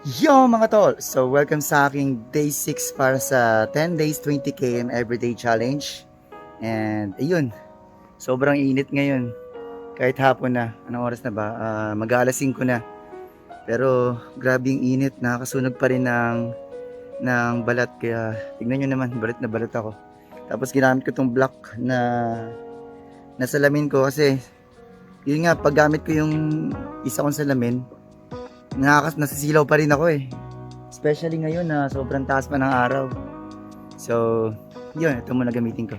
Yo mga tol! So welcome sa aking day 6 para sa 10 days 20 km everyday challenge. And ayun, sobrang init ngayon. Kahit hapon na, anong oras na ba? Mag-alas 5 na. Pero grabe yung init, nakakasunog pa rin ng balat. Kaya tignan nyo naman, balat na balat ako. Tapos ginamit ko tong block na salamin ko kasi yun nga, paggamit ko yung isa kong salamin, nasisilaw pa rin ako eh. Especially ngayon na sobrang taas pa ng araw. So, yun, ito muna gamitin ko.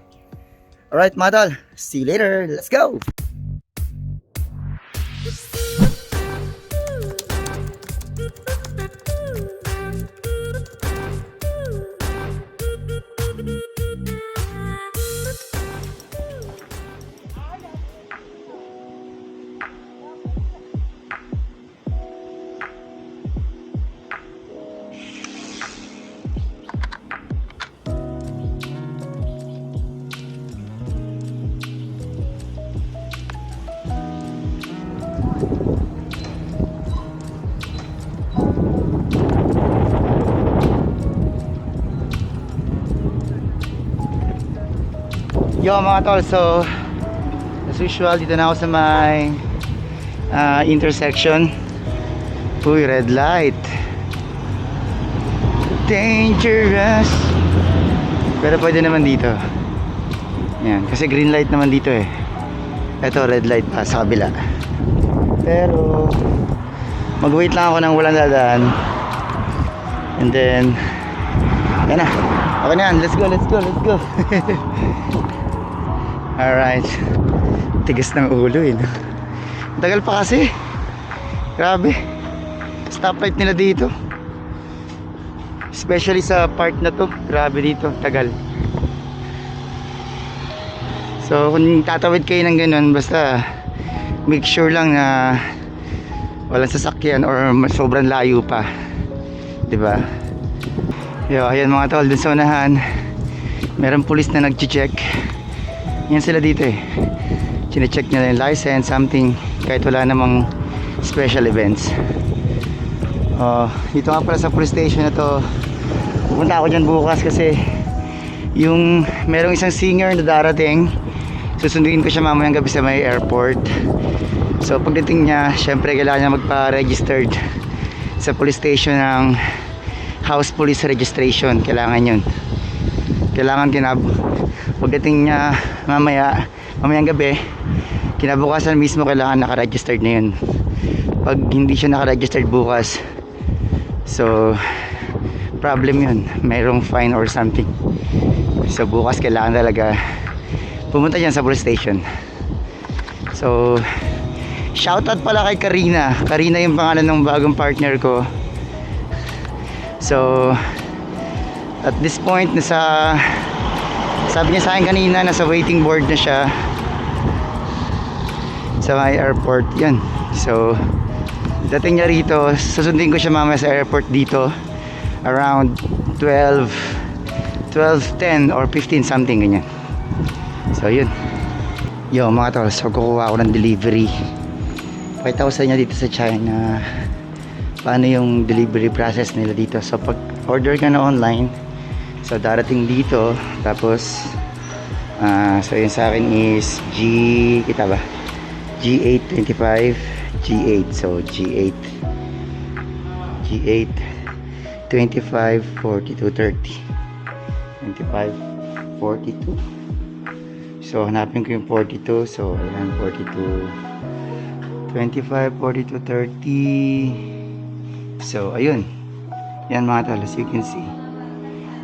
Alright mga tol, see you later. Let's go! Yo mga tol, so as usual dito na ako sa may intersection. Uy, red light, dangerous. Pero pwede naman dito. Yan, kasi green light naman dito eh. Ito red light pa sa kabila. Pero mag-wait lang ako ng walang dadaan. And then yan na, okay na yan, let's go. Alright. Tigas ng ulo eh, no? Tagal pa kasi. Grabe. Stoplight nila dito. Especially sa part na to. Grabe dito, tagal. So kung tatawid kayo ng ganun, basta make sure lang na walang sasakyan or sobrang layo pa, diba? Yo, ayan mga tol, dun sa unahan meron pulis na nag-check. Yan sila dito eh. Chine-check nila yung license, something, kahit wala namang special events. Dito nga pala sa police station na to. Pupunta ako dyan bukas kasi yung merong isang singer na darating. Susunduin ko siya mamayang gabi sa may airport. So pagdating niya, syempre kailangan niya magpa-registered sa police station ng house police registration. Kailangan yun. Kailangan pagdating niya mamayang gabi, kinabukasan mismo kailangan naka-registered na yun. Pag hindi siya naka-registered bukas, so problem yun, mayroong fine or something. So bukas kailangan talaga pumunta dyan sa police station. So shoutout pala kay Karina yung pangalan ng bagong partner ko. So at this point sabi niya sa akin kanina, nasa waiting board na siya sa my airport. Yan. So dating niya rito, susundin ko siya mamaya sa airport dito around 12:10 or 15 something ganyan. So yun. Yo mga tol, so kukuha ako ng delivery. Pakita ko sa inyo dito sa China paano yung delivery process nila dito. So pag order ka na online, so darating dito, tapos so yun sa akin is kita ba? G825 G8, so G8 25 42 30 25 42. So hanapin ko yung 42. So ayan, 42 25 42 30. So ayun, yan mga tol, as you can see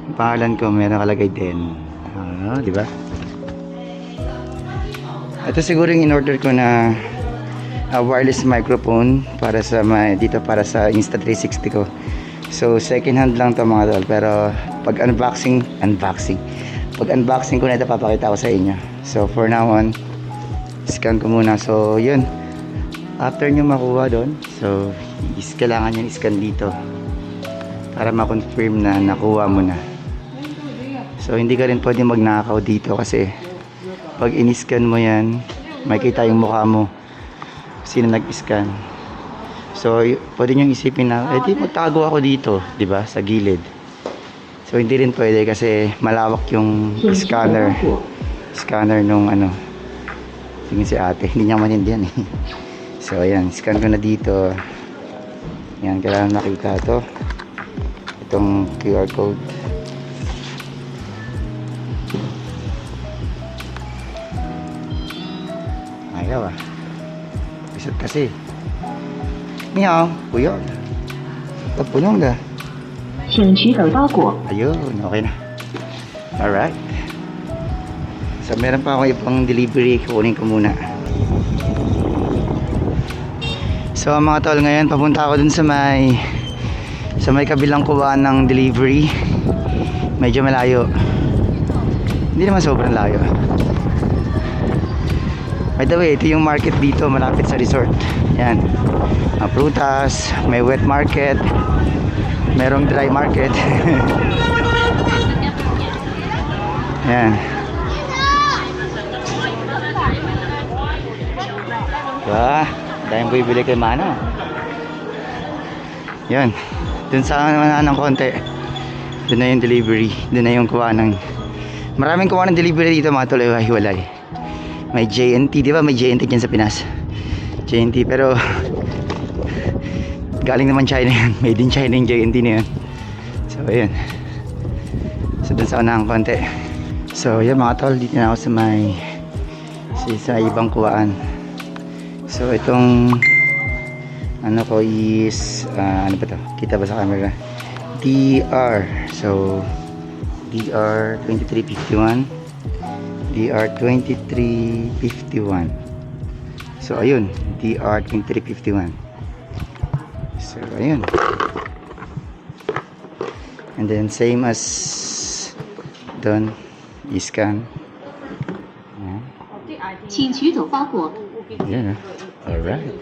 yung pangalan ko meron nakalagay din, di ba? Ito siguro yung in-order ko na wireless microphone para sa dito para sa Insta360 ko. So second hand lang to mga tol, pero pag unboxing ko na ito, papakita ko sa inyo. So for now on, scan ko muna. So yun, after nyo makuha doon, so kailangan nyo i-scan dito para ma-confirm na nakuha mo na. So hindi ka rin pwede magnakaw dito kasi pag in-scan mo yan, makikita yung mukha mo, sino nag-scan. So, pwede nyo isipin na, di magtago ako dito, di ba, sa gilid. So, hindi rin pwede kasi malawak yung scanner nung ano. Tingin si ate, hindi niya maintindihan eh. So, ayan, scan ko na dito. Ayan, kailangan makita to. Itong QR code. Ayaw ah. Isot kasi. Meow, buyog. Tapunong ka. 请取走包裹。 Ayun, okay na. Alright. So, meron pa akong ibang delivery. Kukunin ko muna. So, mga tol, ngayon papunta ako dun sa may kabilang kuwaan ng delivery. Medyo malayo. Hindi naman sobrang layo. By the way, ito yung market dito malapit sa resort. Yan. Mga prutas, may wet market, merong dry market. Yan. Diba? Dahil bibili kay Mano. Yan. Dun sa ng konti. Dun na yung delivery. Dun na yung kuha ng... Maraming kuha ng delivery dito mga tol. Hiwalay. May JNT. Di ba may JNT dyan sa Pinas? JNT pero... galing naman China yan. Made in China yung JNT na yan. So ayun. So dun sa unang konti. So yan mga tol. Dito na ako sa may... sa ibang kuhaan. So itong ano ko is ano ba to? Kita ba sa camera? DR. So DR 2351. DR 2351. So ayun, DR 2351. So ayun. And then same as done, i-scan. 请取走包裹。 Yan ah. Alright.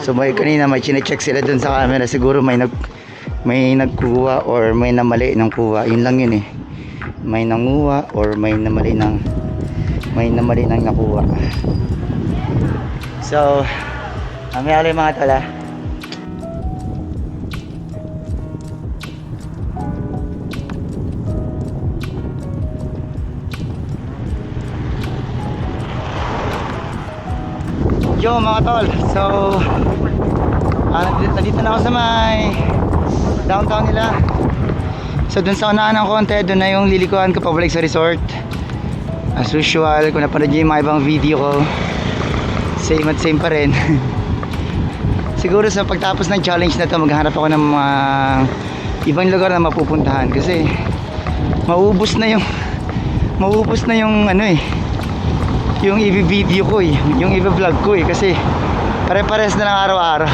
So kanina may chine-check sila dun sa camera. Siguro may nagkuha or may namali ng kuha. Yun lang yun eh. May nanguha or may namali ng nakuha. So mamaya ulit mga tala. Yo mga tol, so nandito na ako sa may downtown nila. So dun sa unahan ng konti, dun na yung lilikuan ko pabalik sa resort. As usual, kung napanood nyo yung mga ibang video ko, same at same pa rin. Siguro sa pagtapos ng challenge na to, maghanap ako ng mga ibang lugar na mapupuntahan kasi maubos na yung ano eh, yung i-video ko eh, yung i-vlog ko eh, kasi pare-pares na lang araw-araw.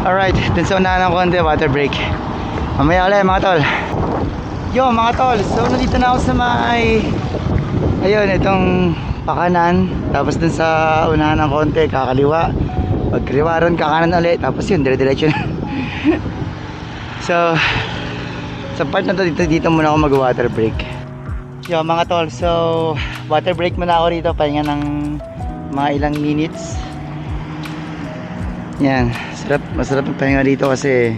Alright, dun sa unahan ng konti, water break. Mamaya ulit mga tol. Yo mga tol, so nandito na ako sa may ayun, itong pakanan. Tapos dun sa unahan ng konti, kakaliwa. Pag kaliwa ron, kakanan ulit. Tapos yun, dire-diretso na. So sa part na to, dito muna ako mag-water break. Yo mga tol, so water break muna ako dito, pahinga ng mga ilang minutes. Yan, masarap ang pahinga dito kasi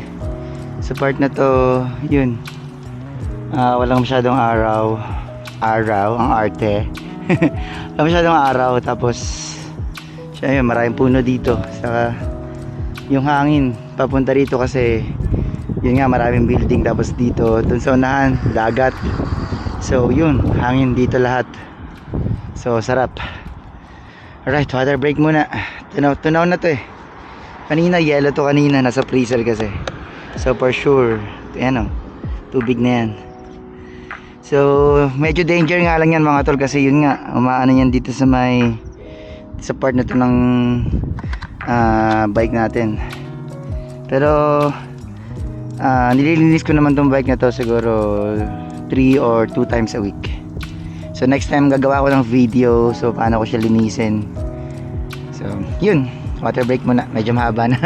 sa part na to, yun, walang masyadong araw, ang arte. Walang masyadong araw, tapos siya yun, maraming puno dito. Saka yung hangin papunta rito kasi yun nga, maraming building. Tapos dito, dun sa unahan, dagat. So yun, hangin dito lahat. So sarap. Alright, water break muna. Tunaw na to eh. Kanina, yellow to kanina, nasa freezer kasi. So for sure, ayan o, tubig na yan. So medyo danger nga lang yan mga tol, kasi yun nga, umaano yan dito sa may, sa part na to ng bike natin. Pero nililinis ko naman tong bike na to siguro 3 or 2 times a week. So next time gagawa ko ng video, so paano ko siya linisin. So yun, water break muna, medyo mahaba na.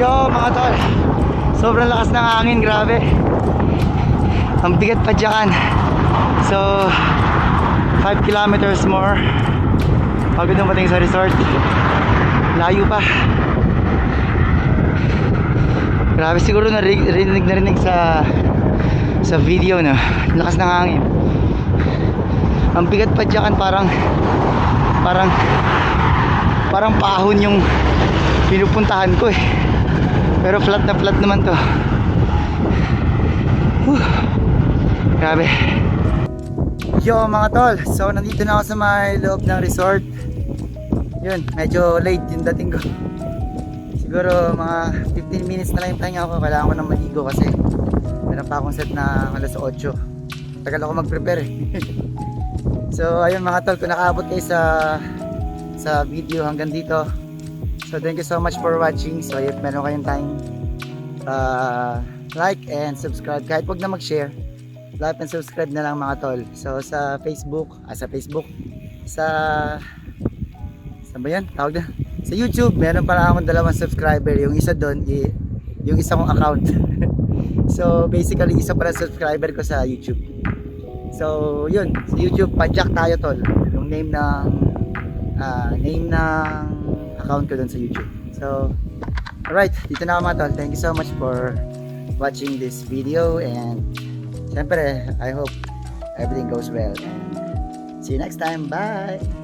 Yo mga tol, sobrang lakas ng hangin, grabe. Ang bigat pa dyan. So 5 kilometers more bago dumating sa resort. Layo pa. Grabe, siguro narinig sa video, no? Lakas ng hangin. Ang bigat pa dyan, parang paahon yung pinupuntahan ko eh. Pero flat na flat naman to. Whew. Grabe. Yo mga tol, so nandito na ako sa may loob ng resort. Yun, medyo late yung dating ko. Siguro mga 15 minutes na lang yung pahinga ko. Kailangan ko nang maligo kasi meron pa akong set na alas 8. Tagal ako mag-prepare eh. So ayun mga tol, kung nakaabot kayo sa video hanggang dito, so thank you so much for watching. So if meron kayong time, like and subscribe. Kahit wag na mag-share, like and subscribe na lang mga tol. So sa Facebook, saan ba yan? Tawag na? Sa YouTube, meron para akong 2 subscriber. Yung isa doon, yung isa kong account. So basically, isa para subscriber ko sa YouTube. So yun, sa YouTube, Padjak tayo tol. Yung name ng account ko doon sa YouTube. So alright, dito na ako mga tol. Thank you so much for watching this video. And syempre, I hope everything goes well. And see you next time. Bye!